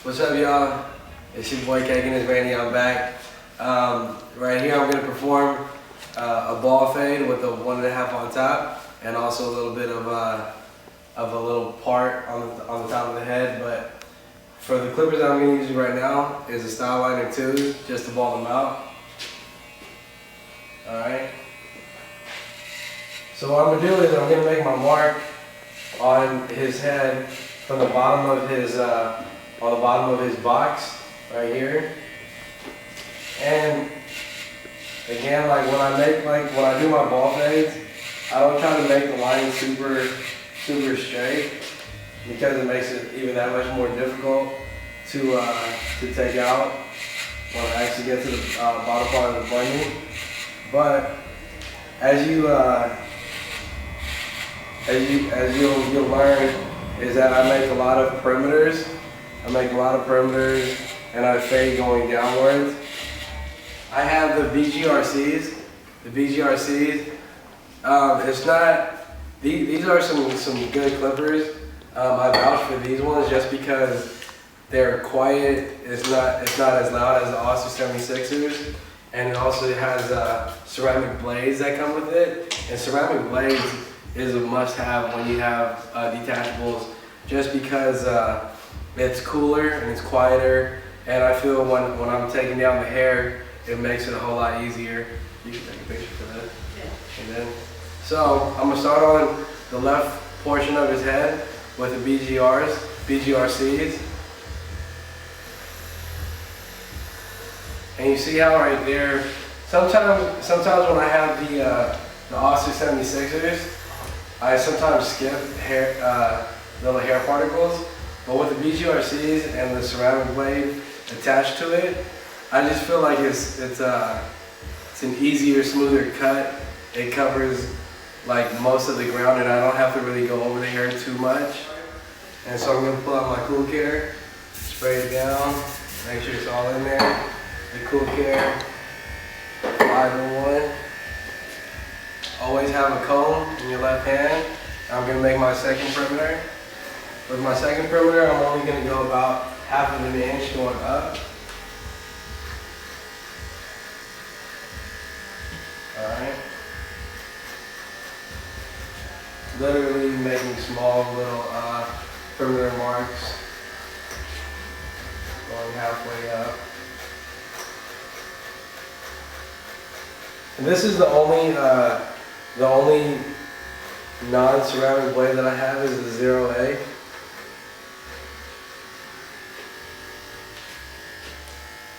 What's up, y'all? It's your boy Kagan, it's Randy. I'm back. Right here, I'm gonna perform a ball fade with a 1.5 on top, and also a little bit of a little part on the top of the head. But for the clippers that I'm gonna use right now is a style liner 2, just to ball them out. All right. So what I'm gonna do is I'm gonna make my mark on his head from the bottom of his on the bottom of his box right here. And again, like when I do my ball fades, I don't try to make the line super straight, because it makes it even that much more difficult to take out when I actually get to the bottom part of the blending. But as you'll learn, is that I make a lot of perimeters. And I fade going downwards. I have the VGRCs. It's not. These are some good clippers. I vouch for these ones just because they're quiet. It's not as loud as the Austin 76ers, and it also has ceramic blades that come with it. And ceramic blades is a must-have when you have detachables, just because it's cooler and it's quieter. And I feel when I'm taking down the hair, it makes it a whole lot easier. You can take a picture for that. Yeah. And then, so I'm gonna start on the left portion of his head with the VGRCs. And you see how right there, sometimes when I have the Austin 76ers, I sometimes skip little hair particles. But with the VGRCs and the ceramic blade attached to it, I just feel like it's an easier, smoother cut. It covers like most of the ground, and I don't have to really go over the hair too much. And so I'm gonna pull out my Cool Care, spray it down, make sure it's all in there. The Cool Care 5-in-1. Always have a comb in your left hand. I'm gonna make my second perimeter. With my second perimeter, I'm only going to go about 1/2 inch going up. Alright. Literally making small little perimeter marks. Going halfway up. And this is the only non-ceramic blade that I have is the 0A.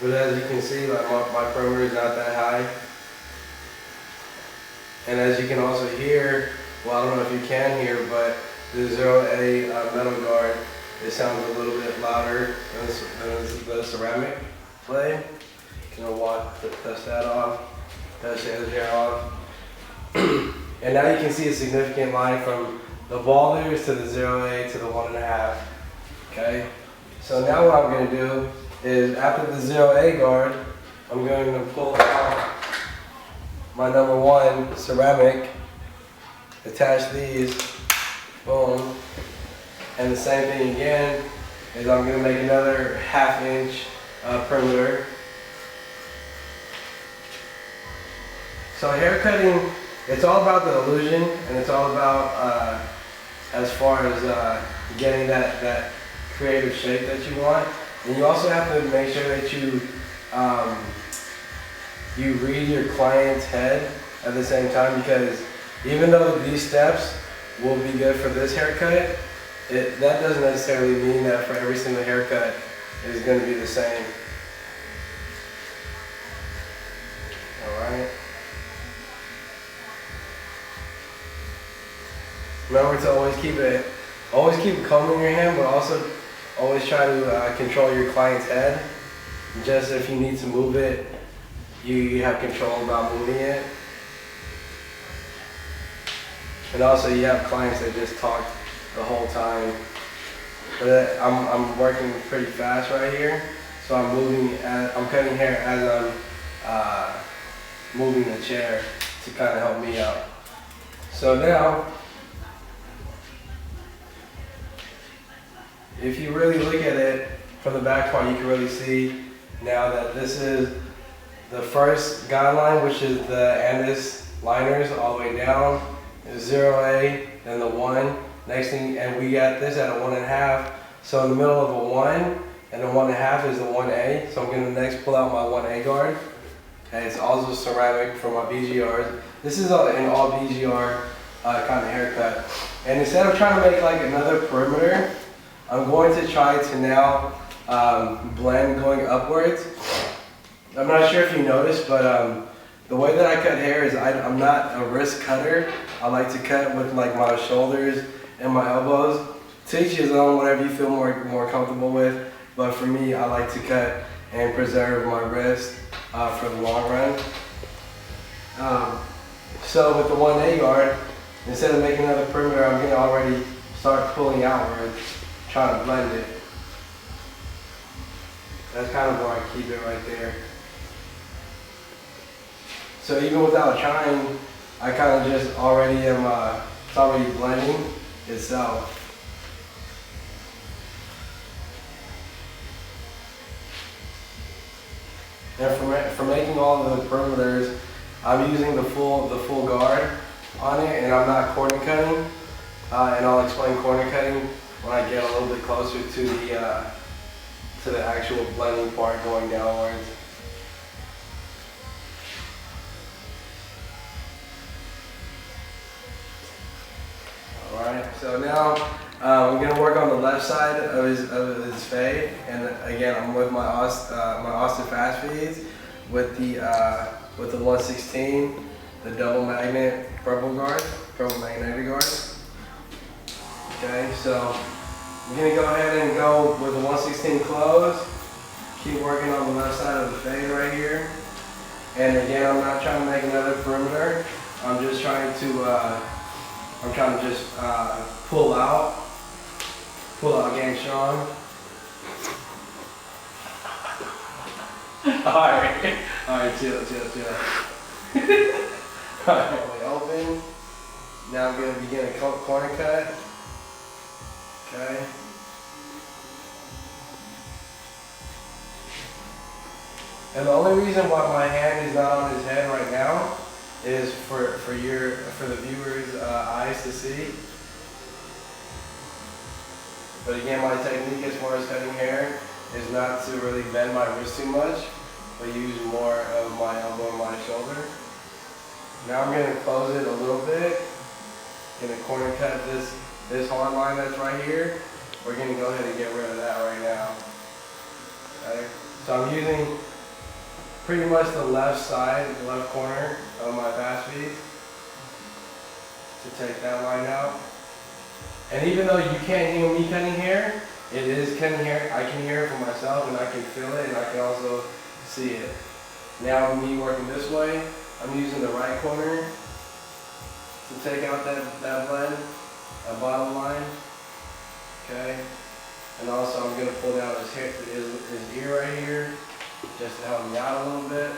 But as you can see, like my perimeter is not that high. And as you can also hear, well, I don't know if you can hear, but the 0A metal guard, it sounds a little bit louder than the ceramic blade. You know, test that off, test the other hair off. And now you can see a significant line from the ballers to the 0A to the 1.5. Okay? So now what I'm going to do is, after the 0A guard, I'm going to pull out my number 1 ceramic, attach these, boom, and the same thing again is I'm going to make another 1/2 inch perimeter. So hair cutting, it's all about the illusion, and it's all about as far as getting that creative shape that you want. And you also have to make sure that you read your client's head at the same time, because even though these steps will be good for this haircut, that doesn't necessarily mean that for every single haircut it is going to be the same. Alright. Remember to always keep a comb in your hand, but also always try to control your client's head. Just if you need to move it, you have control about moving it. And also you have clients that just talk the whole time. But I'm working pretty fast right here, so I'm cutting hair as I'm moving the chair to kind of help me out. So now, if you really look at it from the back part, you can really see now that this is the first guideline, which is the Andes liners all the way down, 0A, then the 1. Next thing, and we got this at a 1.5. So in the middle of a 1 and a 1.5 is the 1A. So I'm gonna next pull out my 1A guard. Okay, it's also ceramic for my BGRs. This is an all BGR kind of haircut. And instead of trying to make like another perimeter, I'm going to try to now blend going upwards. I'm not sure if you noticed, but the way that I cut hair is I'm not a wrist cutter. I like to cut with like my shoulders and my elbows. To each his own, whatever you feel more comfortable with. But for me, I like to cut and preserve my wrist for the long run. So with the 1A guard, instead of making another perimeter, I'm going to already start pulling outward, trying to blend it. That's kind of where I keep it right there. So even without trying, I kind of just already am, it's already blending itself. And for making all of the perimeters, I'm using the full guard on it, and I'm not corner cutting. And I'll explain corner cutting when I get a little bit closer to the actual blending part going downwards. All right, so now we're gonna work on the left side of his fade, and again I'm with my Austin fast feeds with the 116, the double magnet purple magnetic guard. Okay, so I'm gonna go ahead and go with the 116 close. Keep working on the left side of the fade right here, and again I'm not trying to make another perimeter. I'm just trying to just pull out again, Sean. Alright, chill. Alright, open. Now I'm going to begin a corner cut. Okay. And the only reason why my hand is not on his head right now is for the viewers' eyes to see. But again, my technique as far as cutting hair is not to really bend my wrist too much, but use more of my elbow and my shoulder. Now I'm going to close it a little bit. Going to corner cut this horn line that's right here. We're going to go ahead and get rid of that right now. Okay. So I'm using pretty much the left side, the left corner of my fast feed to take that line out. And even though you can't hear me cutting hair, it is cutting hair. I can hear it for myself, and I can feel it, and I can also see it. Now me working this way, I'm using the right corner to take out that blend, that bottom line. Okay. And also I'm going to pull down his ear right here, just to help me out a little bit.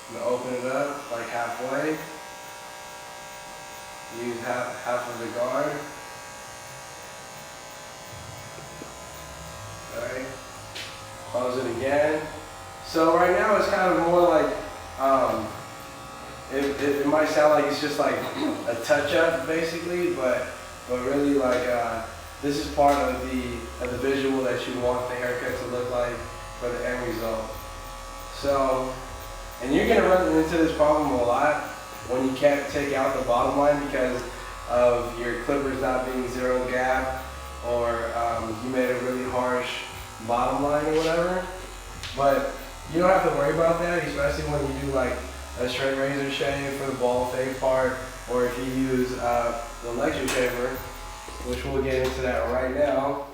I'm going to open it up like halfway. Use half of the guard. Okay. Close it again. So right now it's kind of more like, it might sound like it's just like a touch-up basically, but really like this is part of the visual that you want the haircut to look like for the end result. So, and you're gonna run into this problem a lot when you can't take out the bottom line because of your clippers not being zero gap, or you made a really harsh bottom line or whatever. But you don't have to worry about that, especially when you do like a straight razor shave for the bald fade part, or if you use the lecture shaver, which we'll get into that right now.